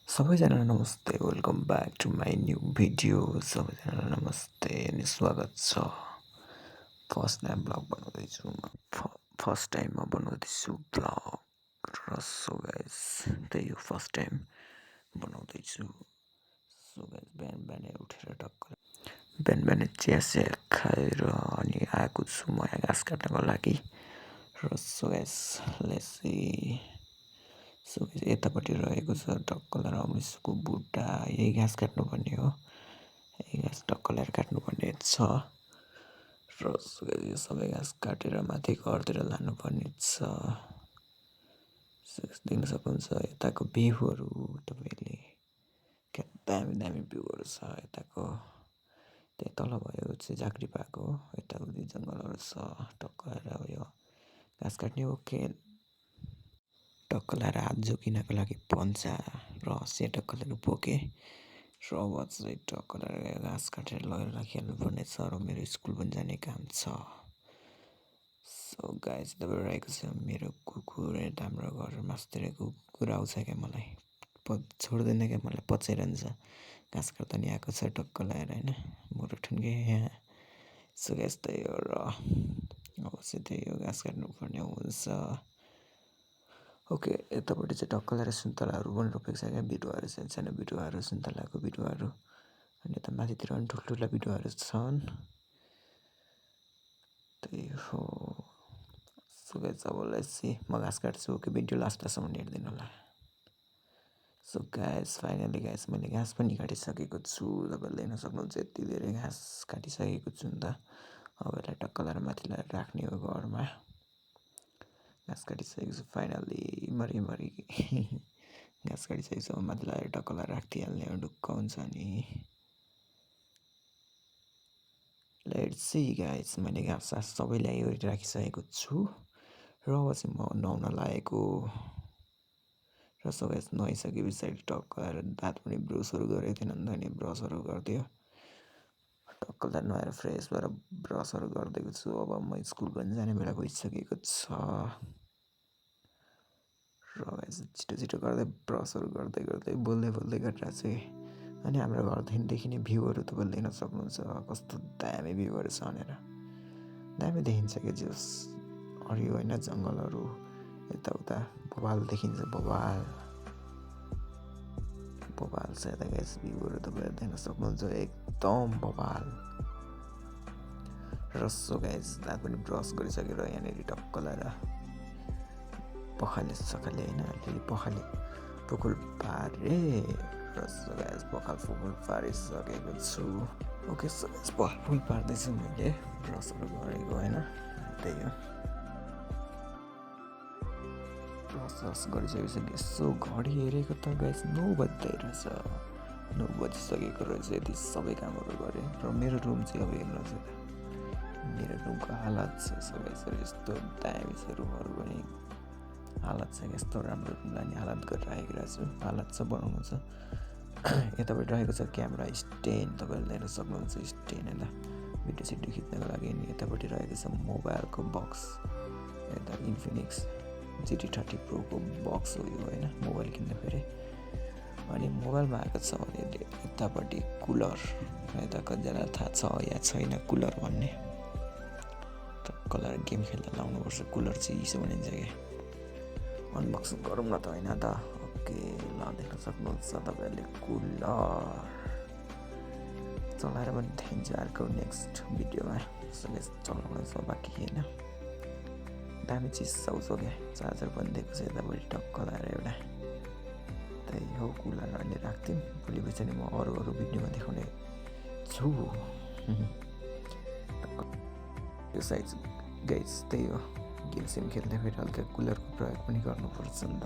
सबैजनालाई नमस्ते welcome back to my new video. सबैजनालाई नमस्ते अनि स्वागत छ। फर्स्ट टाइम ब्लग बनाउँदैछु म। फर्स्ट टाइम म बनाउँदैछु ब्लग र सो गाइस त्यही हो फर्स्ट टाइम बनाउँदैछु। सो गाइस बिहान उठेर बिहान चिया खाएर अनि आएको छु म यहाँ घाँस काट्नको लागि र so guys let's see. So यतापट्टि रहेको छ टक्क लगाएर अमृतको बुट्टा, यही घाँस काट्नुपर्ने हो, यही घाँस टक्क लगाएर काट्नुपर्ने छ र यो सबै घाँस काटेर माथि घरतिर लानुपर्ने छ। देख्न सक्नुहुन्छ यताको भ्यूहरू तपाईँले, क्या दामी दामी भ्यूहरू छ यताको। त्यहाँ तल भयो चाहिँ झाँक्री पाएको हो, यताउति जङ्गलहरू छ। टक्क लगाएर यो घाँस काट्ने हो के टक्क लगाएर हात जोगिनको लागि पन्चा र हँसिया टक्क लगाएर बोकेँ र अब चाहिँ टक्क लगाएर घाँस काटेर लगेर राखिहाल्नु पर्ने छ र मेरो स्कुल पनि जाने काम छ। सो गाइस तपाईँ रहेको छ मेरो कुकुर, यता हाम्रो घर मास्तिर कुकुर आउँछ क्या मलाई छोड्दैन क्या, मलाई पचाइरहन्छ। घाँस काट्दा नि आएको छ टक्क लगाएर होइन, मुटु ठुन्के यहाँ। सो गाइस त्यही हो र अब चाहिँ त्यही हो, घाँस काट्नुपर्ने हुन्छ। ओके यतापट्टि चाहिँ टक्क लगाएर सुन्तलाहरू पनि रोपेको छ क्या, बिरुवाहरू सानो सानो बिरुवाहरू, सुन्तलाको बिरुवाहरू। अनि यता माथितिर पनि ठुल्ठुला बिरुवाहरू छन्। त्यही हो। सो गाइस अब लेट्स सी, म घाँस काट्छु कि भिडियो लास्टसम्म हेरिदिनु होला। सो गाइस फाइनली गाइस मैले घाँस पनि काटिसकेको छु। तपाईँले हेर्न सक्नुहुन्छ यति धेरै घाँस काटिसकेको छु नि त। अब यसलाई टक्क लगाएर माथि लगाएर राख्ने हो घरमा। घाँस काटिसकेको छु फाइनली, मरि घाँस काटिसकेको छु। अब माथि लगाएर टक्क लगाएर राखिदिइहाल्ने हो, ढुक्क हुन्छ नि। लेट्स सी गाइस, मैले घाँस सबै ल्याइवरी राखिसकेको छु र अब चाहिँ म नुहाउन लागेको र सबै नुहाइसके पछाडि टक्क लगाएर दाँत पनि ब्रसहरू गरेको थिएन नि त, अनि ब्रसहरू गरिदियो। टक्क लगाएर नुहाएर फ्रेस भएर ब्रसहरू गरिदिएको छु। अब म स्कुल पनि जाने बेला भइसकेको छ र गाइस छिटो छिटो गर्दै ब्रसहरू गर्दै बोल्दै गरेर चाहिँ अनि हाम्रो घरदेखि देखिने भ्यूहरू तपाईँले देख्न सक्नुहुन्छ, कस्तो दामी भ्यूहरू छ भनेर। दामी देखिन्छ क्या, जोस् हरियो होइन, जङ्गलहरू यताउता बबाल देखिन्छ, बबाल छ यता गाइस। भ्यूहरू तपाईँले देख्न सक्नुहुन्छ एकदम बबाल। र सो गाइस दाँत पनि ब्रस गरिसकेर यहाँनिर टक्क लगाएर पखाली होइन, अलिअलि पखाली पुकुल पारे र सो गाइस पुकुल पारिसकेको छु। ओके सो गाइस पुकुल पार्दैछु मैले, ब्रसहरू गरेको होइन, त्यही हो। ब्रस गरिसकेपछि यसो घडी हेरेको त गाइस 9 बज्दै रहेछ, 9 बजिसकेको रहेछ। यति सबै कामहरू गरेँ र मेरो रुम चाहिँ अब हेर्नुहोस् यता, मेरो रुमको हालत छ सो गाइस यस्तो दामी छ रुमहरू पनि। हालत चाहिँ यस्तो राम्रो रुमलाई नि हालत गरेर राखेको रहेछु, हालत छ बनाउनु छ। यतापट्टि रहेको छ क्यामेरा स्ट्यान्ड, तपाईँले हेर्न सक्नुहुन्छ स्ट्यान्ड होइन, भिडियो सिडियो खिच्नको लागि। अनि यतापट्टि रहेको छ मोबाइलको बक्स, यता इन्फिनिक्स GT30 प्रोको बक्स हो यो होइन, मोबाइल किन्दाखेरि। अनि मोबाइलमा आएको छ भने यतापट्टि कुलर, यता कतिजनालाई थाहा छ या छैन कुलर भन्ने। कलर गेम खेल्दा लाउनुपर्छ कुलर चाहिँ, यसो भनिन्छ क्या। अनबक्सिङ गरौँ न त होइन त। ओके ल देख्न सक्नुहुन्छ तपाईँहरूले कुलर चलाएर पनि देखाइन्छ अर्को नेक्स्ट भिडियोमा। चलाउन छ बाँकी होइन, दामी चिज आउँछ क्या। चार्जर पनि दिएको छ यतापट्टि टक्क लगाएर एउटा, त्यही हो कुलर। अनि राख्थ्यौँ, भोलि पछाडि म अरू भिडियोमा देखाउने छु। यो साइज गाइस त्यही हो, गेमसेम खेल्दाखेरि हल्का कुलरको प्रयोग पनि गर्नुपर्छ नि त।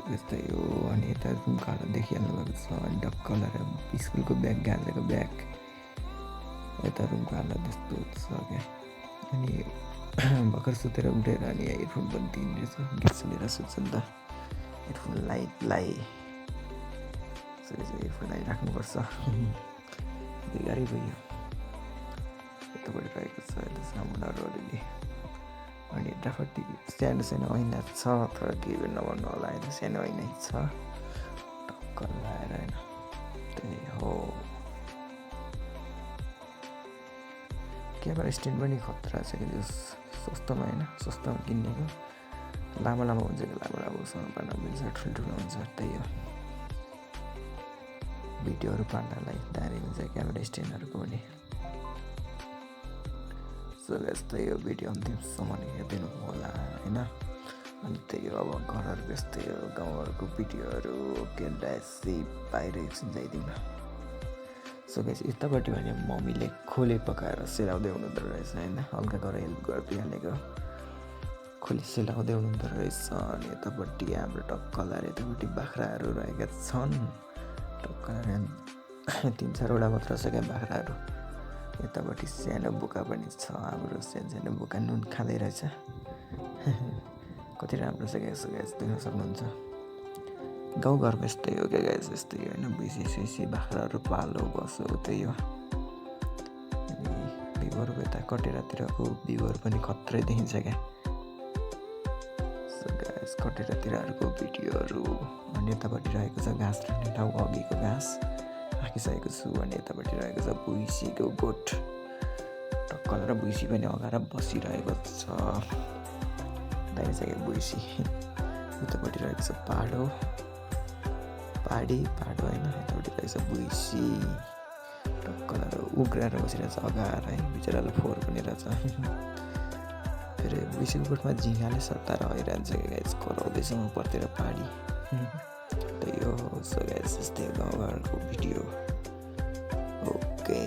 त्यस्तै हो। अनि यता रुमको हालत देखिहाल्नु भएको छ। अनि टक्क लगाएर स्कुलको ब्याग गालेको ब्याग, यता रुमको हालत त्यस्तो छ क्या। अनि भर्खर सुतेर उठेर अनि हेडफोन पनि दिइरहेछ, गीत सुनेर सुत्छ नि त, हेडफोन हेडफोन राख्नुपर्छ। गाह्रै भयो, यतापट्टि रहेको छ यता सामुन्नाहरू अलिअलि अनि यतापट्टि सानो सानो ऐना छ तर के नभन्नु होला होइन सानो ऐनै छ टक्क लगाएर होइन त्यही हो क्यामेरा स्ट्यान्ड पनि खतरा छ कि त्यो सस्तोमा होइन सस्तोमा किनेको लामो लामो हुन्छ कि लामो लामोसँग पार्न मिल्छ ठुल्ठुलो हुन्छ त्यही हो भिडियोहरू पार्नलाई दामी हुन्छ क्यामेरा स्ट्यान्डहरूको पनि सो त्यही हो भिडियो अन्तिमसम्म हेरिदिनु होला होइन अनि त्यही हो अब घरहरू यस्तै हो गाउँहरूको भिडियोहरू के डायसी पाइरहेको छ जाइदिउँ सो गाइस यतापट्टि भने मम्मीले खोले पकाएर सेलाउँदै हुनुहुँदो रहेछ होइन हल्का गरेर हेल्प गरिदिइहालेको खोले सेलाउँदै हुनुहुँदो रहेछ अनि यतापट्टि हाम्रो टक्क लाएर यतापट्टि बाख्राहरू रहेका छन् टक्क लाएर 3-4वटा मात्र छ क्या बाख्राहरू यतापट्टि सानो बोका पनि छ हाम्रो सानो बोका नुन खाँदै रहेछ कति राम्रो छ ग्यास देख्न सक्नुहुन्छ गाउँघरमा यस्तै हो क्या गाइस यस्तै होइन भुइँसी बाख्राहरू पालो बसो त्यही हो अनि भ्यूहरू यता कटेरातिरको भ्यूहरू पनि खत्रै देखिन्छ क्या सो गाइस कटेरातिरहरूको भिडियोहरू अनि यतापट्टि रहेको छ घाँस राख्ने ठाउँ अघिको घाँस राखिसकेको छु अनि यतापट्टि रहेको छ भुइँसीको गोठ टक्क र भुइँसी पनि अगाएर बसिरहेको छ दाइसक्यो भुइँसी यतापट्टि रहेको छ पाहाडी होइन यतापट्टि रहेको छ भुइँसी टक्क उग्राएर बसिरहेको छ अगाएर है बिचरालाई फोहोर पनि रहेछ फेरि भुइँसीको गोठमा झिँगाले सताएर आइरहन्छ कि गाइस कराउँदैछ म पर्तिर पाहाडी त्यही हो सो गाइस यस्तै गाउँघरको भिडियो ओके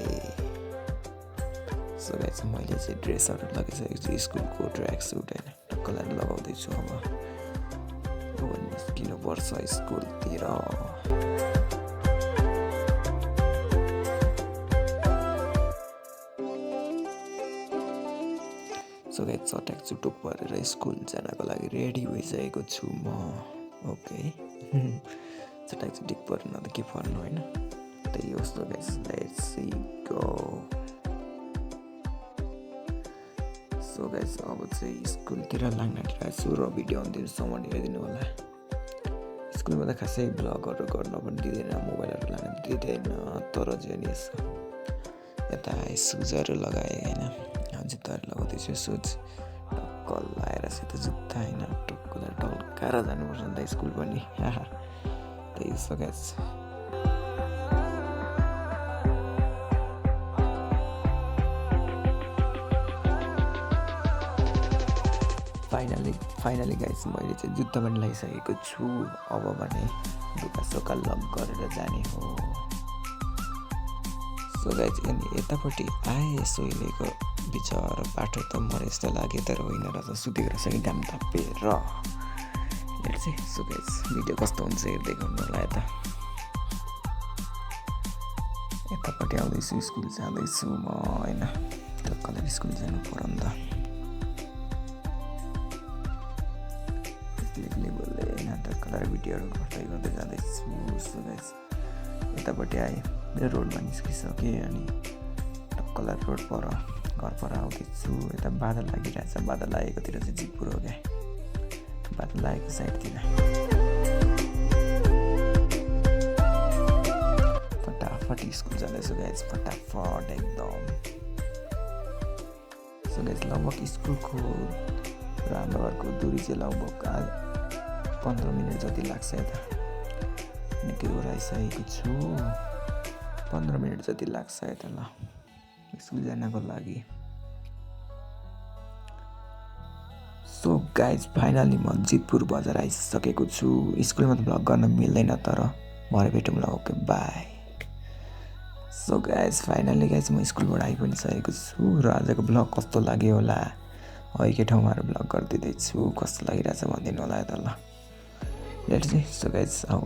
सो गाइस मैले चाहिँ ड्रेसहरू लगाइसकेको छु स्कुलको ट्र्याक सुट होइन टक्क लगाउँदैछु अब निस्किनु पर्छ स्कुलतिर सो गाइस चट्याक चुटुक परेर स्कुल जानको लागि रेडी भइसकेको छु म ओके चट्याक चुटुक पर्न त के पर्नु होइन त्यही हो so guys let's see go so guys अब चाहिँ स्कुलतिर लाग्न छु र भिडियो अन्तिमसम्म हेरिदिनु होला स्कुलमा त खासै भ्लगहरू गर्न पनि दिँदैन मोबाइलहरू लान दिँदैन तर चाहिँ नि यता सुजहरू लगाएँ होइन जुत्ताहरू लगाउँदैछु सुज टक्क लगाएर सिधै जुत्ता होइन टक्क टल्काएर जानुपर्छ नि त स्कुल पनि त्यही सो गाइस फाइनली गाइस मैले चाहिँ जुत्ता पनि लगाइसकेको छु अब भने ढुकासोका लक गरेर जाने हो सो गाइस अनि यतापट्टि आए सोइलेको बिचरा बाटो त मलाई यस्तो लाग्यो तर होइन रहेछ सुतेको रहेछ कि घाम तापेर चाहिँ सो गाइस भिडियो कस्तो हुन्छ हेर्दै गर्नु होला यतापट्टि आउँदैछु स्कुल जाँदैछु म होइन टक्कलाई स्कुल जानु पर्यो नि त भिडियोहरू गर्दै जाँदैछु सो गाइस यतापट्टि आएँ मेरो रोडमा निस्किसकेँ अनि टक्कलाई रोड पर घर पर आउँदैछु यता बादल लागिरहेछ बादल लागेकोतिर चाहिँ जिपुर हो क्या बादल लागेको साइडतिर फटाफट स्कुल जाँदैछु गाइस फटाफट एकदम सो गाइस लगभग स्कुलको र हाम्रो घरको दूरी चाहिँ लगभग 15 मिनट जति लाग्छ यता निकै ओह्राइसकेको छु 15 मिनट जति लाग्छ यता ल स्कुल जानको लागि सो गाइज फाइनली म जितपुर बजार आइसकेको छु स्कुलमा त भ्लग गर्न मिल्दैन तर भरे भेटौँ ल okay by so guys finally guys म स्कुलबाट आइ पनि सकेको छु र आजको भ्लग कस्तो लाग्यो होला अहिलेकै ठाउँमा भ्लग गरिदिँदैछु कस्तो लागिरहेछ भनिदिनु होला यता ल लेट्स सी सो गाइज अब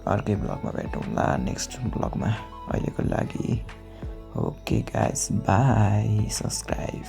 अर्कै भ्लगमा भेटौँ ल नेक्स्ट भ्लगमा अहिलेको लागि ओके गाइज बाई सब्सक्राइब